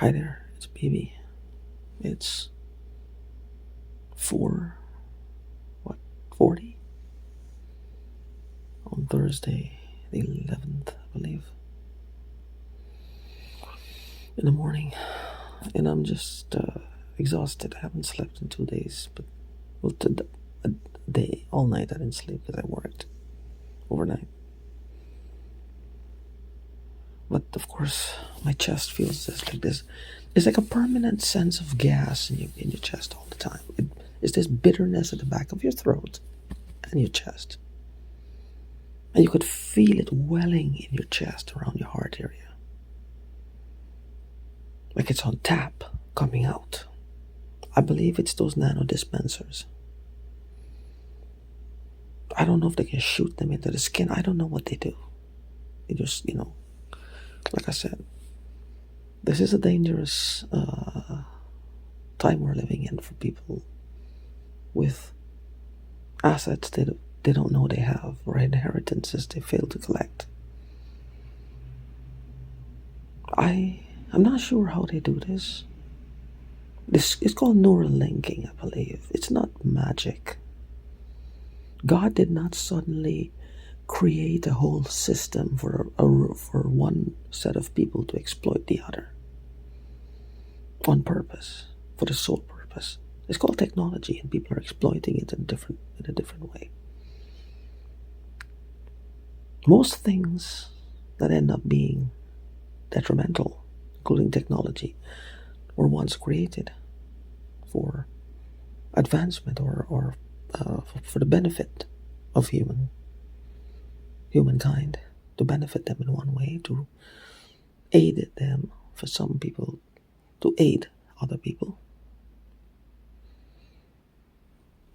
Hi there, it's BB. It's 4, what, 40? On Thursday, the 11th, I believe, in the morning. And I'm just exhausted. I haven't slept in 2 days, but well, a day, all night I didn't sleep because I worked overnight. But of course, my chest feels just like this. It's like a permanent sense of gas in your chest all the time. It's this bitterness at the back of your throat and your chest. And you could feel it welling in your chest around your heart area. Like it's on tap, coming out. I believe it's those nano dispensers. I don't know if they can shoot them into the skin. I don't know what they do. They just, like I said, this is a dangerous time we're living in for people with assets they don't know they have, or inheritances they fail to collect. I'm not sure how they do this. This is called neural linking, I believe. It's not magic. God did not suddenly create a whole system for one set of people to exploit the other on purpose, for the sole purpose. It's called technology, and people are exploiting it in a different way. Most things that end up being detrimental, including technology, were once created for advancement or for the benefit of humankind, to benefit them in one way, to aid them, for some people, to aid other people.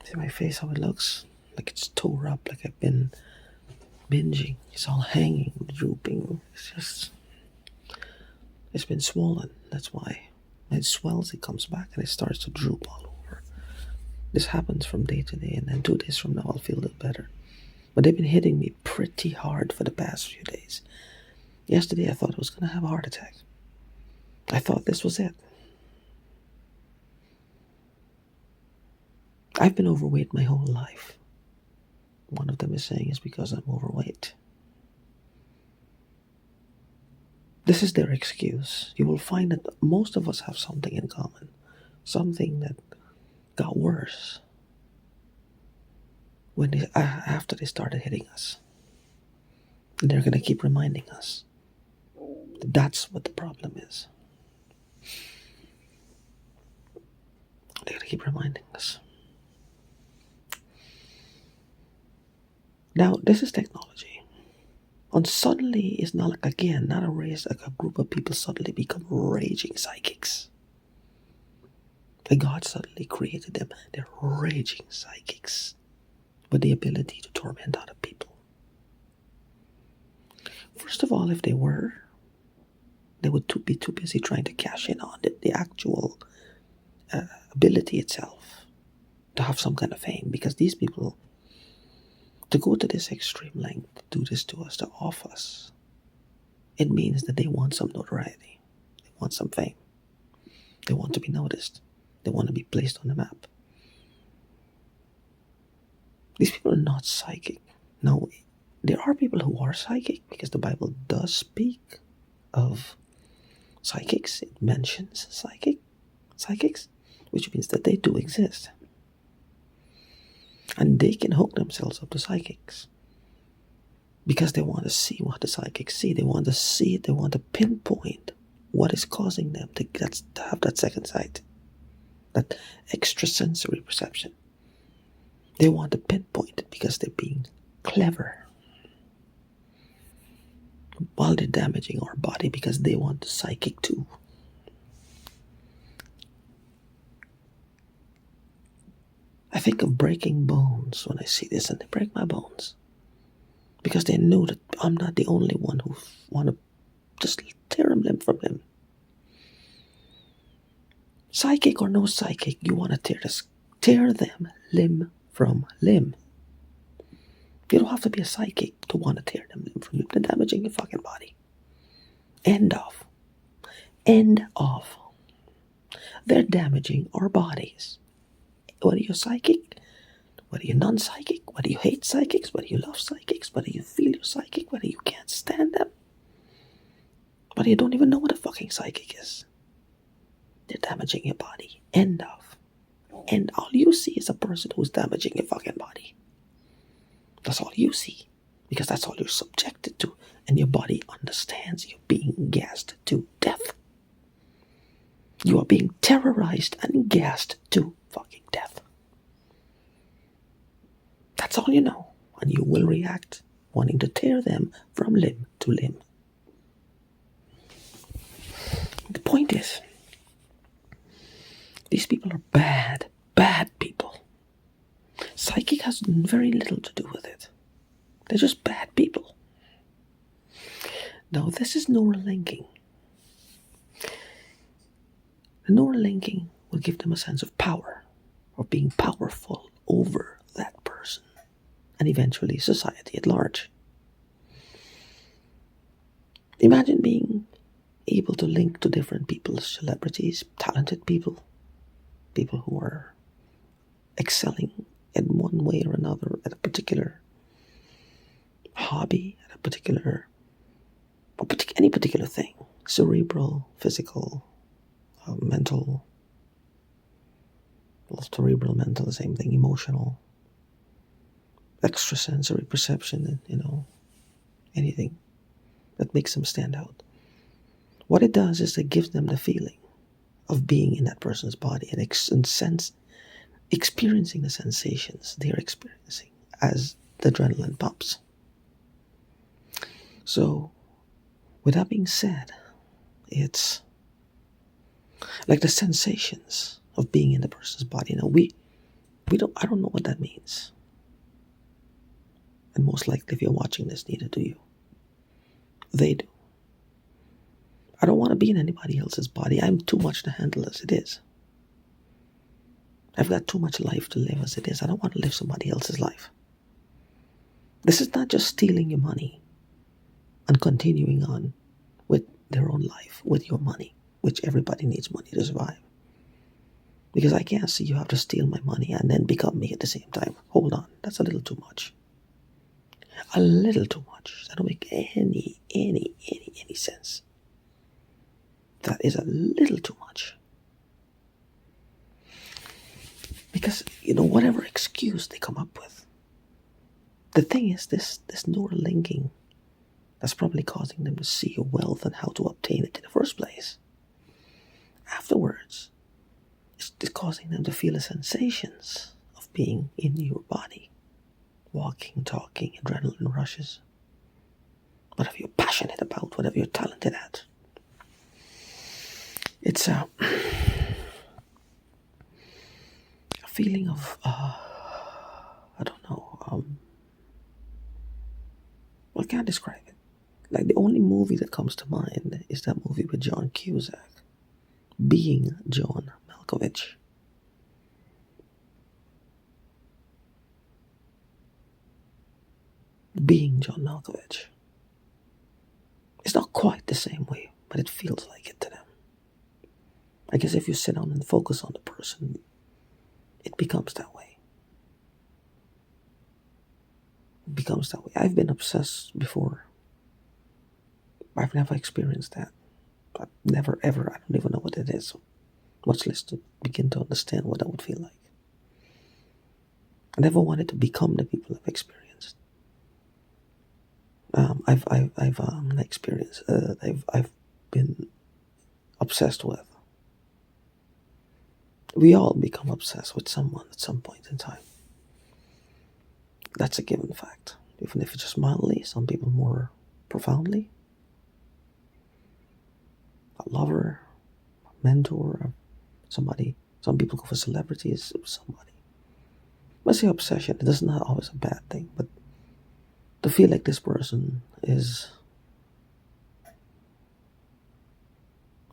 See my face, how it looks? Like it's tore up, like I've been binging. It's all hanging, drooping. It's been swollen. That's why. When it swells, it comes back and it starts to droop all over. This happens from day to day, and then 2 days from now I'll feel a little better. But they've been hitting me pretty hard for the past few days. Yesterday I thought I was going to have a heart attack. I thought this was it. I've been overweight my whole life. One of them is saying it's because I'm overweight. This is their excuse. You will find that most of us have something in common. Something that got worse after they started hitting us. And they're going to keep reminding us. That's what the problem is. They're going to keep reminding us. Now, this is technology. And suddenly, it's not like, again, not a race, like a group of people suddenly become raging psychics. Like God suddenly created them. They're raging psychics with the ability to torment other people. First of all, if they were, they would be too busy trying to cash in on the actual ability itself to have some kind of fame. Because these people, to go to this extreme length, to do this to us, to off us, it means that they want some notoriety. They want some fame. They want to be noticed. They want to be placed on the map. These people are not psychic. No, there are people who are psychic, because the Bible does speak of psychics. It mentions psychics, which means that they do exist. And they can hook themselves up to psychics because they want to see what the psychics see. They want to see it. They want to pinpoint what is causing them to have that second sight, that extrasensory perception. They want to pinpoint it because they're being clever, while they're damaging our body because they want the psychic too. I think of breaking bones when I see this, and they break my bones because they know that I'm not the only one who want to just tear them limb from limb. Psychic or no psychic, you want to tear them limb from limb. You don't have to be a psychic to want to tear them limb from limb. They're damaging your fucking body. End of. End of. They're damaging our bodies. Whether you're psychic, whether you're non-psychic, whether you hate psychics, whether you love psychics, whether you feel you're psychic, whether you can't stand them, whether you don't even know what a fucking psychic is. They're damaging your body. End of. And all you see is a person who's damaging your fucking body. That's all you see. Because that's all you're subjected to. And your body understands you're being gassed to death. You are being terrorized and gassed to fucking death. That's all you know. And you will react, wanting to tear them from limb to limb. The point is, these people are bad, bad people. Psychic has very little to do with it. They're just bad people. Now, this is neurolinking. The neurolinking will give them a sense of power, of being powerful over that person, and eventually society at large. Imagine being able to link to different people, celebrities, talented people, people who are excelling in one way or another at a particular hobby, at a particular, any particular thing, cerebral, physical, mental, well, cerebral, mental, the same thing, emotional, extrasensory perception, anything that makes them stand out. What it does is it gives them the feeling of being in that person's body and experiencing the sensations they're experiencing as the adrenaline pumps. So, with that being said, it's like the sensations of being in the person's body. Now, I don't know what that means. And most likely, if you're watching this, neither do you. They do. I don't want to be in anybody else's body. I'm too much to handle as it is. I've got too much life to live as it is. I don't want to live somebody else's life. This is not just stealing your money and continuing on with their own life, with your money, which everybody needs money to survive. Because I can't see you have to steal my money and then become me at the same time. Hold on, that's a little too much. A little too much. That don't make any sense. That is a little too much. Because, whatever excuse they come up with. The thing is, this neurolinking, that's probably causing them to see your wealth and how to obtain it in the first place. Afterwards, it's causing them to feel the sensations of being in your body. Walking, talking, adrenaline rushes. Whatever you're passionate about, whatever you're talented at. It's a feeling of, I don't know, I can't describe it. Like, the only movie that comes to mind is that movie with John Cusack, Being John Malkovich. Being John Malkovich. It's not quite the same way, but it feels like it to them. I guess if you sit down and focus on the person, it becomes that way. It becomes that way. I've been obsessed before. I've never experienced that. I've never, ever. I don't even know what it is. Much less to begin to understand what that would feel like. I never wanted to become the people I've experienced. I've experienced. I've been obsessed with. We all become obsessed with someone at some point in time. That's a given fact. Even if it's just mildly, some people more profoundly. A lover, a mentor, somebody. Some people go for celebrities, somebody. I say obsession, it is not always a bad thing, but to feel like this person is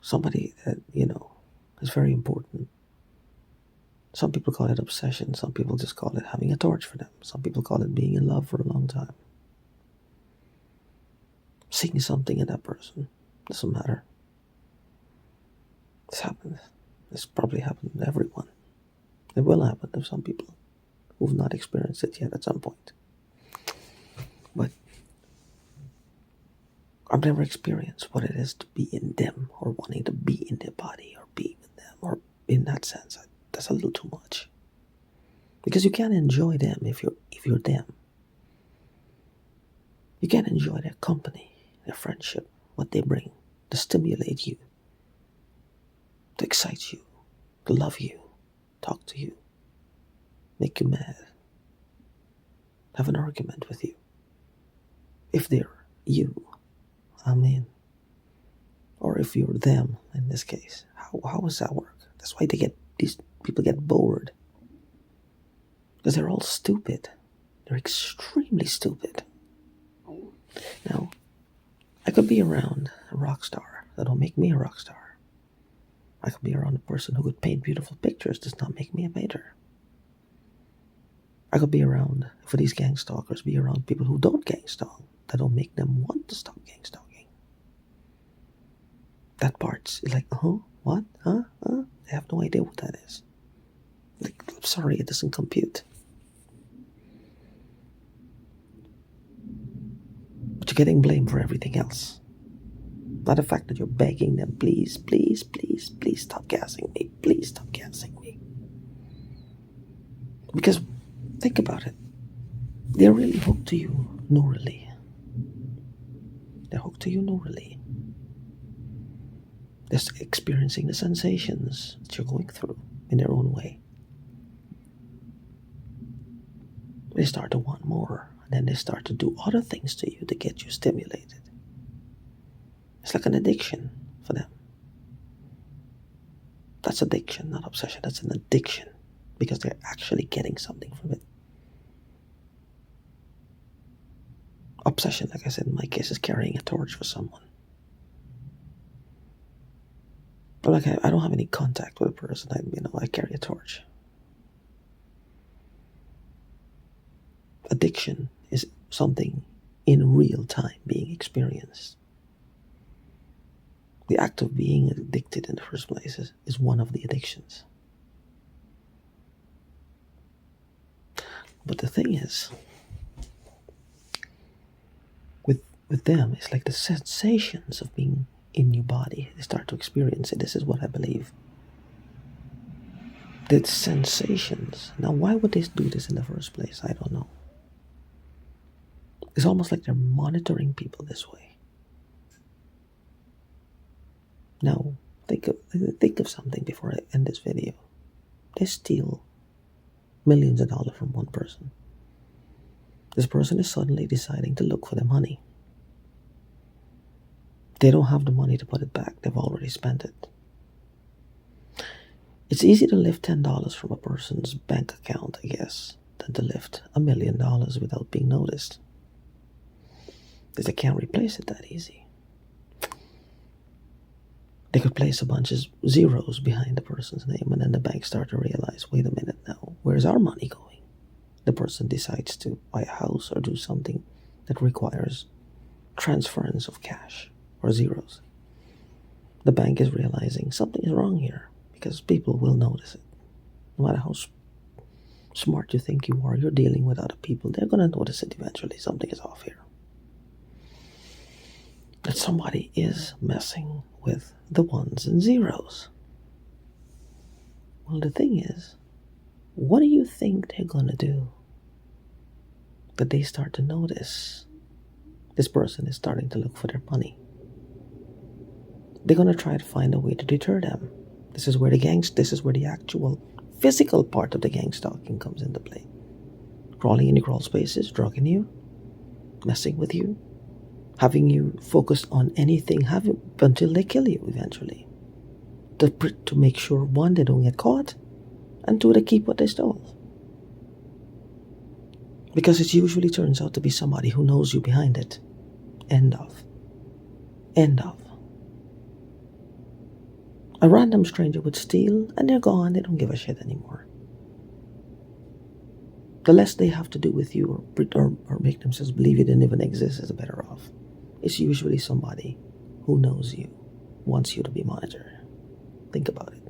somebody that, is very important. Some people call it obsession. Some people just call it having a torch for them. Some people call it being in love for a long time. Seeing something in that person. Doesn't matter. This happens. This probably happened to everyone. It will happen to some people who've not experienced it yet at some point. But I've never experienced what it is to be in them or wanting to be in their body or be with them, or in that sense. That's a little too much. Because you can't enjoy them if you're them. You can't enjoy their company, their friendship, what they bring to stimulate you, to excite you, to love you, talk to you, make you mad, have an argument with you. If they're you, I mean, or if you're them in this case, how does that work? That's why these people get bored, because they're all stupid. They're extremely stupid. Now, I could be around a rock star. That don't make me a rock star. I could be around a person who could paint beautiful pictures. Does not make me a painter. I could be around, for these gang stalkers, be around people who don't gang stalk. That don't make them want to stop gang stalking. That part's like, what? Huh? They have no idea what that is. Like, I'm sorry, it doesn't compute. But you're getting blamed for everything else. Not the fact that you're begging them, please, please, please, please stop gassing me. Please stop gassing me. Because, think about it. They're really hooked to you neurally. They're hooked to you neurally. They're experiencing the sensations that you're going through in their own way. They start to want more, and then they start to do other things to you to get you stimulated. It's like an addiction for them. That's addiction, not obsession. That's an addiction, because they're actually getting something from it. Obsession, like I said, in my case, is carrying a torch for someone. But like I don't have any contact with a person. I carry a torch. Addiction is something in real time being experienced. The act of being addicted in the first place is one of the addictions. But the thing is, with them, it's like the sensations of being in your body. They start to experience it. This is what I believe. The sensations. Now, why would they do this in the first place? I don't know. It's almost like they're monitoring people this way. Now, think of something before I end this video. They steal millions of dollars from one person. This person is suddenly deciding to look for the money. They don't have the money to put it back. They've already spent it. It's easy to lift $10 from a person's bank account, I guess, than to lift $1 million without being noticed. Because they can't replace it that easy. They could place a bunch of zeros behind the person's name, and then the bank start to realize, wait a minute now, where's our money going? The person decides to buy a house or do something that requires transference of cash or zeros. The bank is realizing something is wrong here, because people will notice it. No matter how smart you think you are, you're dealing with other people. They're going to notice it eventually. Something is off here. That somebody is messing with the ones and zeros. Well, the thing is, what do you think they're going to do? That they start to notice this person is starting to look for their money. They're going to try to find a way to deter them. This is where the actual physical part of the gang stalking comes into play. Crawling in your crawl spaces, drugging you, messing with you, having you focus on anything until they kill you eventually. To make sure, one, they don't get caught, and two, they keep what they stole. Because it usually turns out to be somebody who knows you behind it. End of. A random stranger would steal, and they're gone. They don't give a shit anymore. The less they have to do with you or make themselves believe you didn't even exist is better off. It's usually somebody who knows you, wants you to be monitored. Think about it.